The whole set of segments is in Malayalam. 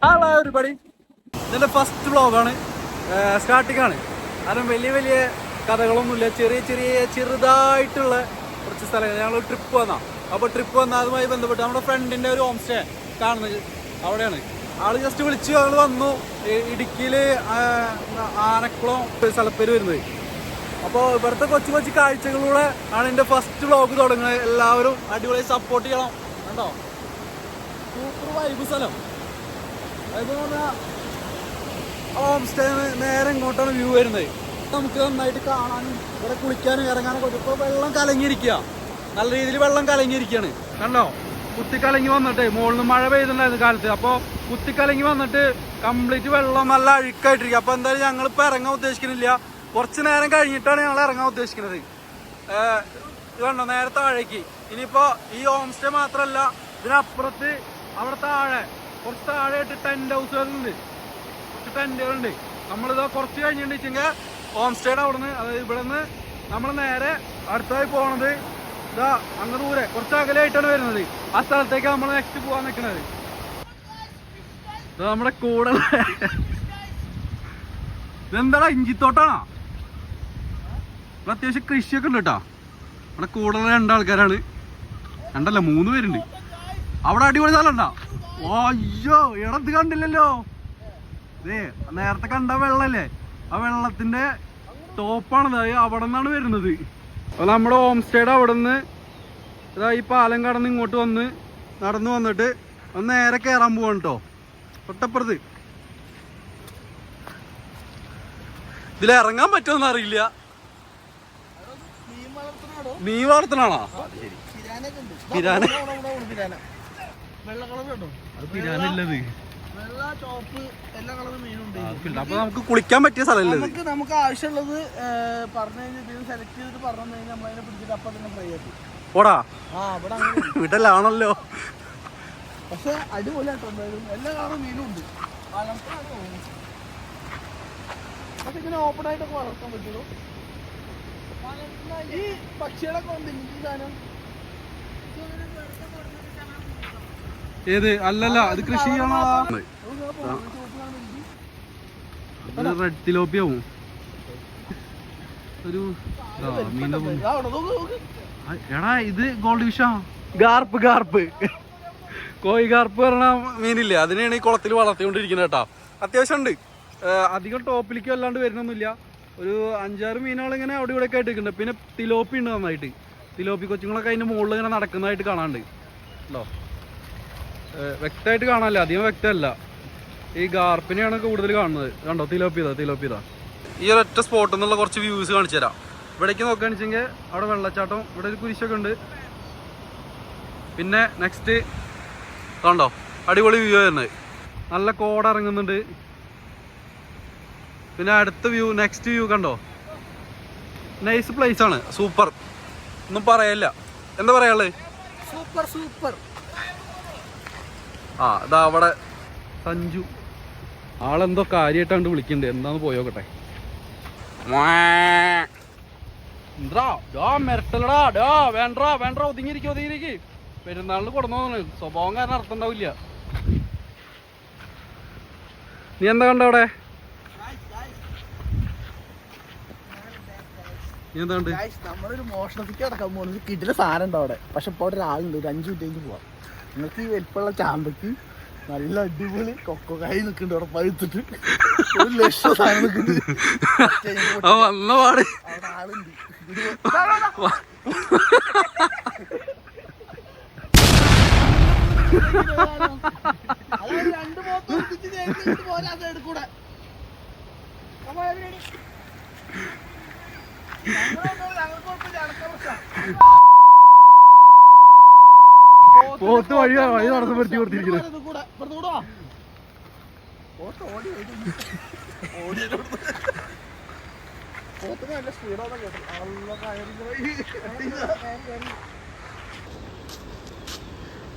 ഹലോ എവരിബഡി, ഇതിൻ്റെ ഫസ്റ്റ് വ്ളോഗാണ്. സ്റ്റാർട്ടിംഗ് ആണ്. കാരണം വലിയ വലിയ കഥകളൊന്നുമില്ല. ചെറുതായിട്ടുള്ള കുറച്ച് സ്ഥലങ്ങൾ. ഞങ്ങൾ ട്രിപ്പ് വന്നാൽ അതുമായി ബന്ധപ്പെട്ട് നമ്മുടെ ഫ്രണ്ടിൻ്റെ ഒരു ഹോം സ്റ്റേ കാണുന്നത് അവിടെയാണ്. ആൾ ജസ്റ്റ് വിളിച്ച് ഞങ്ങൾ വന്നു. ഇടുക്കിയിൽ ആനക്കുളം സ്ഥലപ്പേര് വരുന്നത്. അപ്പോൾ ഇവിടുത്തെ കൊച്ചു കാഴ്ചകളിലൂടെ ആണ് എൻ്റെ ഫസ്റ്റ് വ്ളോഗ് തുടങ്ങുന്നത്. എല്ലാവരും അടിപൊളി സപ്പോർട്ട് ചെയ്യണം. കണ്ടോ, സൂപ്പർ വൈബ് സ്ഥലം. അതെന്ന് പറഞ്ഞാൽ ഹോം സ്റ്റേ നേരെ ഇങ്ങോട്ടാണ് വ്യൂ വരുന്നത്. നമുക്ക് നന്നായിട്ട് കാണാനും ഇവിടെ കുളിക്കാനും ഇറങ്ങാനൊക്കെ പറ്റും. ഇപ്പോൾ വെള്ളം കലങ്ങിയിരിക്കുക, നല്ല രീതിയിൽ വെള്ളം കലങ്ങിയിരിക്കുകയാണ്. കണ്ടോ, കുത്തിക്കലങ്ങി വന്നിട്ട് മുകളിൽ നിന്ന് മഴ പെയ്തിട്ടുണ്ടായിരുന്നു കാലത്ത്. അപ്പോൾ കുത്തിക്കലങ്ങി വന്നിട്ട് കംപ്ലീറ്റ് വെള്ളം നല്ല അഴുക്കായിട്ടിരിക്കുക. അപ്പോൾ എന്തായാലും ഞങ്ങളിപ്പോൾ ഇറങ്ങാൻ ഉദ്ദേശിക്കുന്നില്ല. കുറച്ച് നേരം കഴിഞ്ഞിട്ടാണ് ഞങ്ങൾ ഇറങ്ങാൻ ഉദ്ദേശിക്കുന്നത്. ഇത് കണ്ടോ, നേരെ താഴേക്ക്. ഇനിയിപ്പോൾ ഈ ഹോം സ്റ്റേ മാത്രമല്ല, ഇതിനപ്പുറത്ത് അവിടെ കുറച്ച് താഴെയായിട്ട് ടെന്റ് ഹൗസുകളുണ്ട്, കുറച്ച് ടെന്റുകളുണ്ട്. നമ്മളിതാ കുറച്ച് കഴിഞ്ഞിട്ട് വെച്ചെങ്കിൽ ഹോം സ്റ്റേയുടെ അവിടെ നിന്ന്, അതായത് ഇവിടെ നിന്ന് നമ്മൾ നേരെ അടുത്തായി പോണത് ഇതാ അങ്ങ് ദൂരെ കുറച്ച് അകലെയായിട്ടാണ് വരുന്നത്. ആ സ്ഥലത്തേക്ക് നമ്മൾ നെക്സ്റ്റ് പോകാൻ നിൽക്കുന്നത്. ഇത് നമ്മുടെ കൂടെ ഇതെന്താടാ, ഇഞ്ചിത്തോട്ടാണോ? ഇവിടെ അത്യാവശ്യം കൃഷിയൊക്കെ ഉണ്ട് കേട്ടോ. ഇവിടെ കൂടുതൽ രണ്ടാൾക്കാരാണ്, രണ്ടല്ല 3 പേരുണ്ട്. അവിടെ അടിപൊളി സ്ഥലം ഉണ്ടോ? അയ്യോ, ഇടത് കണ്ടില്ലല്ലോ. ഇതേ നേരത്തെ കണ്ട വെള്ളല്ലേ, ആ വെള്ളത്തിന്റെ ടോപ്പാണ് അവിടെ നിന്നാണ് വരുന്നത്. അപ്പൊ നമ്മുടെ ഹോം സ്റ്റേയുടെ അവിടെ നിന്ന് ഇതാ ഈ പാലം കടന്ന് ഇങ്ങോട്ട് വന്ന് നടന്നു വന്നിട്ട് ഒന്ന് നേരെ കയറാൻ പോവാണ് കേട്ടോ. തൊട്ടപ്പുറത്ത് ഇതിലിറങ്ങാൻ പറ്റുമെന്ന് അറിയില്ല. നീ വളർത്തണാണോ? പിരാനല്ലത്. അപ്പൊ നമുക്ക് കുളിക്കാൻ പറ്റിയ സ്ഥലമല്ലേ? നമുക്ക് ആവശ്യമുള്ളത് പറഞ്ഞു കഴിഞ്ഞാൽ സെലക്ട് ചെയ്തിട്ട് പറഞ്ഞു കഴിഞ്ഞാൽ നമ്മളതിനെ പിടിച്ചിട്ട് അപ്പൊ തന്നെ ഫ്രൈ ആക്കി ഓടാ. വീട്ടിലാണല്ലോ. പക്ഷെ അടിപൊളിയാട്ടോ. എന്തായാലും എല്ലാ കളറും മീനും ഉണ്ട്. പക്ഷെ ഇങ്ങനെ ഓപ്പൺ ആയിട്ടൊക്കെ വളർത്താൻ പറ്റുള്ളൂ. ഈ പക്ഷികളൊക്കെ ഉണ്ട് സാധനം. ഏത്? അല്ലല്ല, അത് കൃഷി ചെയ്യണോ? റെഡ് തിലോപ്പിയാവും. ഒരു എടാ, ഇത് ഗോൾഡ് ഫിഷാ. ഗാർപ്പ് കോഴി ഗാർപ്പ് പറഞ്ഞ മീനില്ലേ, അതിനെയാണ് ഈ കുളത്തിൽ വളർത്തിക്കൊണ്ടിരിക്കുന്നത് കേട്ടോ. അത്യാവശ്യം ഉണ്ട്. അധികം ടോപ്പിലേക്ക് അല്ലാണ്ട് വരുന്നൊന്നുമില്ല. ഒരു 5-6 മീനുകൾ ഇങ്ങനെ അവിടെ ഇവിടെ ഒക്കെ ആയിട്ട് നിൽക്കുന്നുണ്ട്. പിന്നെ തിലോപ്പി ഉണ്ട് നന്നായിട്ട്. തിലോപ്പി കൊച്ചുങ്ങളൊക്കെ അതിൻ്റെ മുകളിൽ ഇങ്ങനെ നടക്കുന്നതായിട്ട് കാണാണ്ട് കേട്ടോ. വ്യക്തമായിട്ട് കാണാനല്ല, അധികം വ്യക്തമല്ല. ഈ ഗാർപ്പിനെയാണ് കൂടുതൽ കാണുന്നത്. കണ്ടോ, തിലോപ്പിതാ. ഈ ഒരൊറ്റ സ്പോട്ടിൽ നിന്നുള്ള കുറച്ച് വ്യൂസ് കാണിച്ചു തരാം. ഇവിടേക്ക് നോക്കുകയാണെന്ന് വെച്ചെങ്കിൽ അവിടെ വെള്ളച്ചാട്ടം, ഇവിടെ ഒരു കുരിശൊക്കെ ഉണ്ട്. പിന്നെ നെക്സ്റ്റ് കണ്ടോ, അടിപൊളി വ്യൂ വരുന്നത്. നല്ല കോട ഇറങ്ങുന്നുണ്ട്. പിന്നെ അടുത്ത വ്യൂ, നെക്സ്റ്റ് വ്യൂ കണ്ടോ, നൈസ് പ്ലേസ് ആണ്. സൂപ്പർ, ഒന്നും പറയല്ല. എന്താ പറയാനുള്ളത്? സൂപ്പർ. ഇതാ അവിടെ സഞ്ജു ആളെന്തോ കാര്യമായിട്ടാണ്ട് വിളിക്കണ്ട്. എന്താന്ന് പോയോക്കട്ടെ. മിരട്ടലടാ, വേണ്ട ഒതുങ്ങിയിരിക്കും. പെരുന്നാളിന് കൊടുന്നോന്ന് സ്വഭാവം കാരണം അർത്ഥം ഉണ്ടാവില്ല. നീ എന്താ കണ്ട അവിടെ? നമ്മളൊരു മോഷണത്തിക്ക് അടക്കാൻ പോകുന്നത്. കിട്ടിയ സാധനം ഉണ്ടോ അവിടെ? പക്ഷെ ഇപ്പോൾ ഒരാളുണ്ട്, ഒരു 5 മിനിറ്റ് പോവാം. നിങ്ങൾക്ക് ഈ വലിപ്പമുള്ള ചാമ്പയ്ക്ക് നല്ല അടിപൊളി കൊക്കോക്കായി നിൽക്കുന്നുണ്ട് അവിടെ പഴുത്തിട്ട്. 1 ലക്ഷം സാധനം നിൽക്കുന്നുണ്ട്. അവിടെ ആളുണ്ട്. അതായത് 2 മോത്ത് പോരാ എടുക്കൂടെ. പോത്ത് വഴി നടത്തപ്പെടുത്തി കൊടുത്തിരിക്കുന്നത്.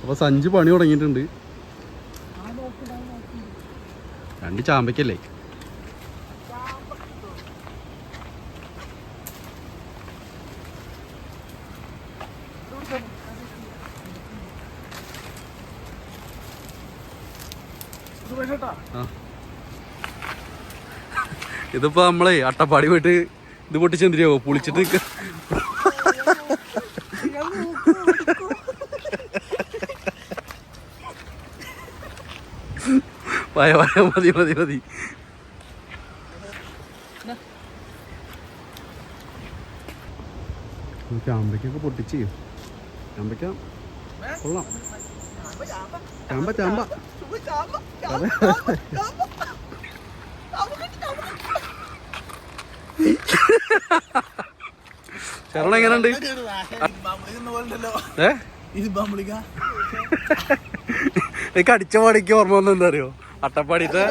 അപ്പൊ സഞ്ജു പണി തുടങ്ങിയിട്ടുണ്ട്. 2 ചാമ്പയ്ക്കല്ലേ? ഇതിപ്പോ നമ്മളെ അട്ടപ്പാടി പോയിട്ട് ഇത് പൊട്ടിച്ചെന്തിരിയോ പുളിച്ചിട്ട് വയ വയ മതി മതി മതി. ചാമ്പയ്ക്കൊക്കെ പൊട്ടിച്ച് ചാമ്പയ്ക്ക കൊള്ളാം. ചാമ്പ ചാമ്പ ശരണ എങ്ങനെയുണ്ട്? കടിച്ച പാടിക്ക് ഓർമ്മ വന്ന എന്താ അറിയോ? അട്ടപ്പാടിത്തെ